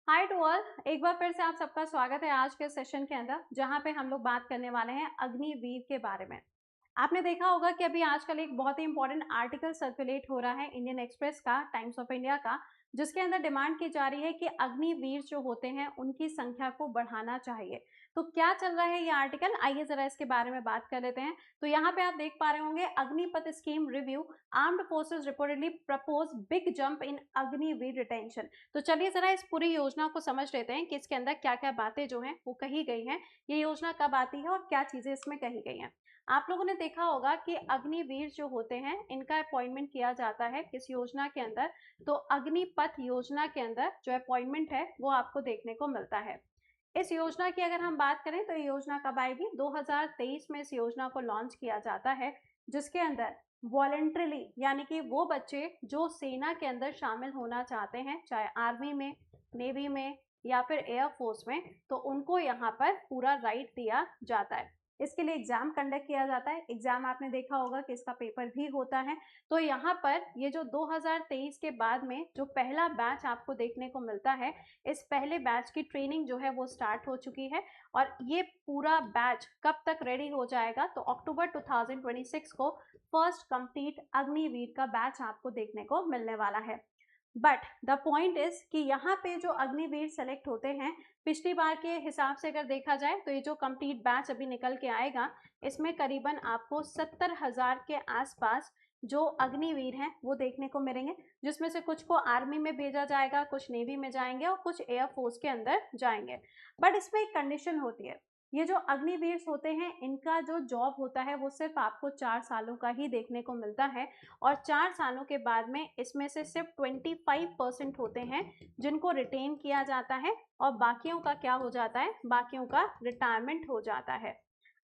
Hi to all. एक बार फिर से आप सबका स्वागत है आज के सेशन के अंदर, जहां पे हम लोग बात करने वाले हैं अग्निवीर के बारे में। आपने देखा होगा कि अभी आजकल एक बहुत ही इंपॉर्टेंट आर्टिकल सर्कुलेट हो रहा है इंडियन एक्सप्रेस का, टाइम्स ऑफ इंडिया का, जिसके अंदर डिमांड की जा रही है कि अग्निवीर जो होते हैं उनकी संख्या को बढ़ाना चाहिए। तो क्या चल रहा है ये आर्टिकल, आइए जरा इसके बारे में बात कर लेते हैं। तो यहाँ पे आप देख पा रहे होंगे, Agnipath scheme review, armed forces reportedly propose big jump in Agniveer retention. तो चलिए जरा इस पूरी योजना को समझ लेते हैं कि इसके अंदर क्या क्या बातें जो हैं वो कही गई हैं, ये योजना कब आती है और क्या चीजें इसमें कही गई हैं। आप लोगों ने देखा होगा कि अग्निवीर जो होते हैं इनका अपॉइंटमेंट किया जाता है किस योजना के अंदर, तो अग्निपथ योजना के अंदर जो अपॉइंटमेंट है वो आपको देखने को मिलता है। इस योजना की अगर हम बात करें तो ये योजना कब आएगी, 2023 में इस योजना को लॉन्च किया जाता है, जिसके अंदर वॉलंटरली यानी कि वो बच्चे जो सेना के अंदर शामिल होना चाहते हैं, चाहे आर्मी में, नेवी में या फिर एयरफोर्स में, तो उनको यहाँ पर पूरा राइट दिया जाता है। इसके लिए एग्जाम कंडक्ट किया जाता है। एग्जाम आपने देखा होगा कि इसका पेपर भी होता है। तो यहाँ पर ये जो 2023 के बाद में जो पहला बैच आपको देखने को मिलता है, इस पहले बैच की ट्रेनिंग जो है वो स्टार्ट हो चुकी है। और ये पूरा बैच कब तक रेडी हो जाएगा, तो अक्टूबर 2026 को फर्स्ट कंप्लीट अग्निवीर का बैच आपको देखने को मिलने वाला है। बट द पॉइंट इज कि यहाँ पे जो अग्निवीर सेलेक्ट होते हैं, पिछली बार के हिसाब से अगर देखा जाए तो ये जो कंप्लीट बैच अभी निकल के आएगा, इसमें करीबन आपको 70,000 के आसपास जो अग्निवीर हैं वो देखने को मिलेंगे, जिसमें से कुछ को आर्मी में भेजा जाएगा, कुछ नेवी में जाएंगे और कुछ एयरफोर्स के अंदर जाएंगे। बट इसमें एक कंडीशन होती है, ये जो अग्निवीर होते हैं इनका जो जॉब होता है वो सिर्फ आपको 4 सालों का ही देखने को मिलता है। और 4 सालों के बाद में इसमें से सिर्फ 25% होते हैं जिनको रिटेन किया जाता है, और बाकियों का क्या हो जाता है, बाकियों का रिटायरमेंट हो जाता है।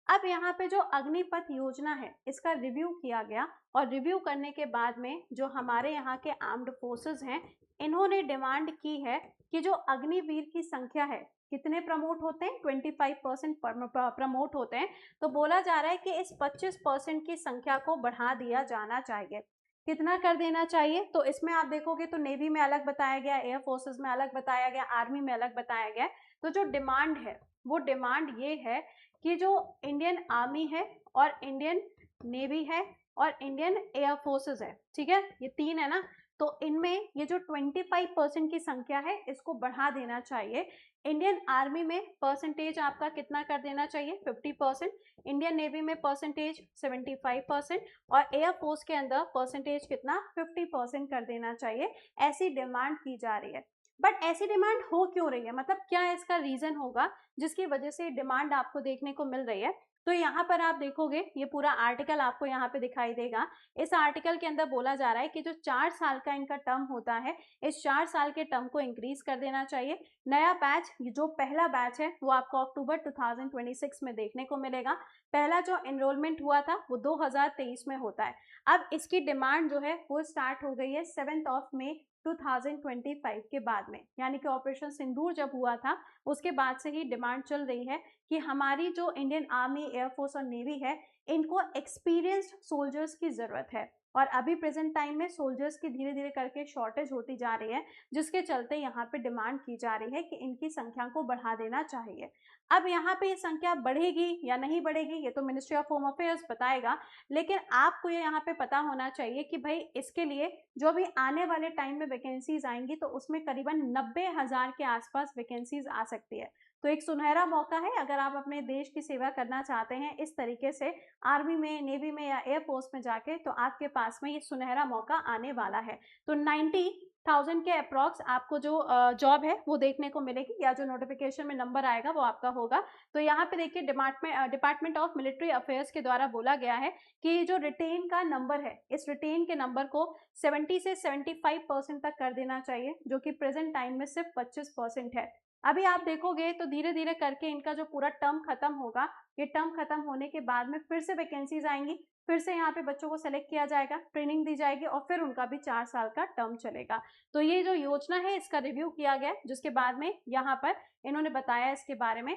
अब यहाँ पे जो अग्निपथ योजना है इसका रिव्यू किया गया, और रिव्यू करने के बाद में जो हमारे यहाँ के आर्म्ड फोर्सेस हैं, इन्होंने डिमांड की है कि जो अग्निवीर की संख्या है, कितने प्रमोट होते हैं, 25% प्रमोट होते हैं। तो बोला जा रहा है कि इस 25% की संख्या को बढ़ा दिया जाना चाहिए। कितना कर देना चाहिए, तो इसमें आप देखोगे तो नेवी में अलग बताया गया, एयर फोर्सेस में अलग बताया गया, आर्मी में अलग बताया गया। तो जो डिमांड है वो डिमांड ये है कि जो इंडियन आर्मी है और इंडियन नेवी है और इंडियन एयर फोर्सेस है, ठीक है, ये तीन है ना, तो इनमें ये जो 25% की संख्या है इसको बढ़ा देना चाहिए। इंडियन आर्मी में परसेंटेज आपका कितना कर देना चाहिए, 50%, इंडियन नेवी में परसेंटेज 75% और एयरफोर्स के अंदर परसेंटेज कितना, 50% कर देना चाहिए। ऐसी डिमांड की जा रही है। बट ऐसी डिमांड हो क्यों रही है, मतलब क्या इसका रीजन होगा जिसकी वजह से डिमांड आपको देखने को मिल रही है। तो यहाँ पर आप देखोगे ये पूरा आर्टिकल आपको यहाँ पे दिखाई देगा। इस आर्टिकल के अंदर बोला जा रहा है कि जो 4 साल का इनका टर्म होता है, इस 4 साल के टर्म को इंक्रीज कर देना चाहिए। नया बैच, जो पहला बैच है वो आपको अक्टूबर 2026 में देखने को मिलेगा। पहला जो एनरोलमेंट हुआ था वो 2023 में होता है। अब इसकी डिमांड जो है वो स्टार्ट हो गई है 7 मई 2025 के बाद में, यानी कि ऑपरेशन सिंदूर जब हुआ था उसके बाद से ही डिमांड चल रही है कि हमारी जो इंडियन आर्मी, एयरफोर्स और नेवी है, इनको एक्सपीरियंस्ड सोल्जर्स की जरूरत है। और अभी प्रेजेंट टाइम में सोल्जर्स की धीरे धीरे करके शॉर्टेज होती जा रही है, जिसके चलते यहाँ पे डिमांड की जा रही है कि इनकी संख्या को बढ़ा देना चाहिए। अब यहाँ पे ये संख्या बढ़ेगी या नहीं बढ़ेगी ये तो मिनिस्ट्री ऑफ होम अफेयर्स बताएगा, लेकिन आपको ये यहाँ पे पता होना चाहिए कि भाई इसके लिए जो भी आने वाले टाइम में वैकेंसीज आएंगी तो उसमें करीबन 90,000 के आसपास वैकेंसीज आ सकती है। तो एक सुनहरा मौका है, अगर आप अपने देश की सेवा करना चाहते हैं इस तरीके से आर्मी में, नेवी में या एयरफोर्स में जाके, तो आपके पास में ये सुनहरा मौका आने वाला है। तो 90,000 के अप्रॉक्स आपको जो जॉब है वो देखने को मिलेगी, या जो नोटिफिकेशन में नंबर आएगा वो आपका होगा। तो यहाँ पे देखिए डिपार्टमेंट ऑफ मिलिट्री अफेयर्स के द्वारा बोला गया है कि जो रिटेन का नंबर है, इस रिटेन के नंबर को 70 से 75% तक कर देना चाहिए, जो कि प्रेजेंट टाइम में सिर्फ 25% है। अभी आप देखोगे तो धीरे धीरे करके इनका जो पूरा टर्म खत्म होगा, ये टर्म खत्म होने के बाद में फिर से वैकेंसीज आएंगी, फिर से यहाँ पे बच्चों को सेलेक्ट किया जाएगा, ट्रेनिंग दी जाएगी और फिर उनका भी 4 साल का टर्म चलेगा। तो ये जो योजना है इसका रिव्यू किया गया, जिसके बाद में यहाँ पर इन्होंने बताया इसके बारे में।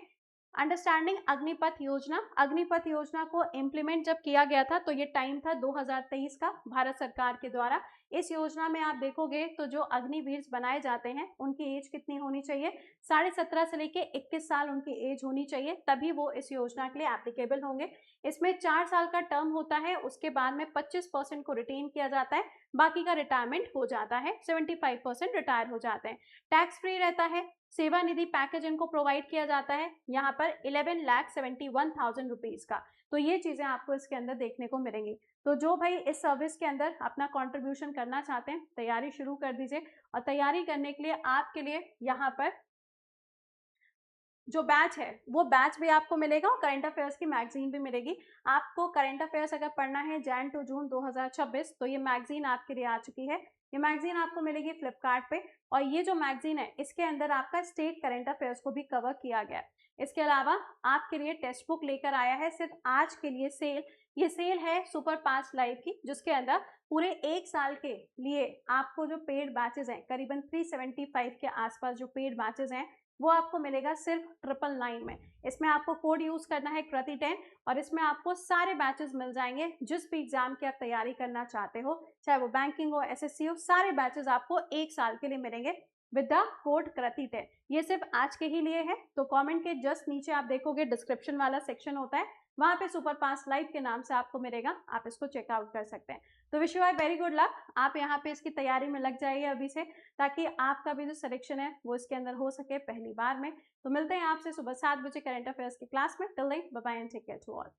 अंडरस्टैंडिंग अग्निपथ योजना, अग्निपथ योजना को इम्प्लीमेंट जब किया गया था तो ये टाइम था 2023 का, भारत सरकार के द्वारा। इस योजना में आप देखोगे तो जो अग्निवीर बनाए जाते हैं उनकी एज कितनी होनी चाहिए, 17.5 से लेके 21 साल उनकी एज होनी चाहिए, तभी वो इस योजना के लिए एप्लीकेबल होंगे। इसमें 4 साल का टर्म होता है, उसके बाद में 25% को रिटेन किया जाता है, बाकी का रिटायरमेंट हो जाता है, 75% रिटायर हो जाते हैं। टैक्स फ्री रहता है। सेवा निधि पैकेज इनको प्रोवाइड किया जाता है यहाँ पर 11,71,000 रुपीज का। तो ये चीजें आपको इसके अंदर देखने को मिलेंगी। तो जो भाई इस सर्विस के अंदर अपना कंट्रीब्यूशन करना चाहते हैं, तैयारी शुरू कर दीजिए। और तैयारी करने के लिए आपके लिए यहाँ पर जो बैच है वो बैच भी आपको मिलेगा और करंट अफेयर्स की मैगजीन भी मिलेगी। आपको करंट अफेयर्स अगर पढ़ना है जैन टू जून 2026, तो ये मैगजीन आपके लिए आ चुकी है। ये मैगजीन आपको मिलेगी फ्लिपकार्ट पे, और ये जो मैगजीन है इसके अंदर आपका स्टेट करंट अफेयर्स को भी कवर किया गया है। इसके अलावा आपके लिए टेक्स्ट बुक लेकर आया है सिर्फ आज के लिए सेल। ये सेल है सुपर 5 लाइव की, जिसके अंदर पूरे 1 साल के लिए आपको जो पेड बैचेस हैं, करीबन 375 के आसपास जो पेड बैचेस हैं, वो आपको मिलेगा सिर्फ 999 में। इसमें आपको कोड यूज करना है कृति10, और इसमें आपको सारे बैचेस मिल जाएंगे जिस भी एग्जाम की आप तैयारी करना चाहते हो, चाहे वो बैंकिंग हो, एसएससी हो, सारे बैचेस आपको 1 साल के लिए मिलेंगे विद द कोड कृति10। ये सिर्फ आज के ही लिए है। तो कमेंट के जस्ट नीचे आप देखोगे डिस्क्रिप्शन वाला सेक्शन होता है, वहां पे सुपर 5 लाइव के नाम से आपको मिलेगा, आप इसको चेकआउट कर सकते हैं। तो wish you are very good luck. आप यहाँ पे इसकी तैयारी में लग जाइए अभी से, ताकि आपका भी जो सिलेक्शन है वो इसके अंदर हो सके पहली बार में। तो मिलते हैं आपसे सुबह 7 बजे करंट अफेयर्स की क्लास में। Till then bye bye and take care to all.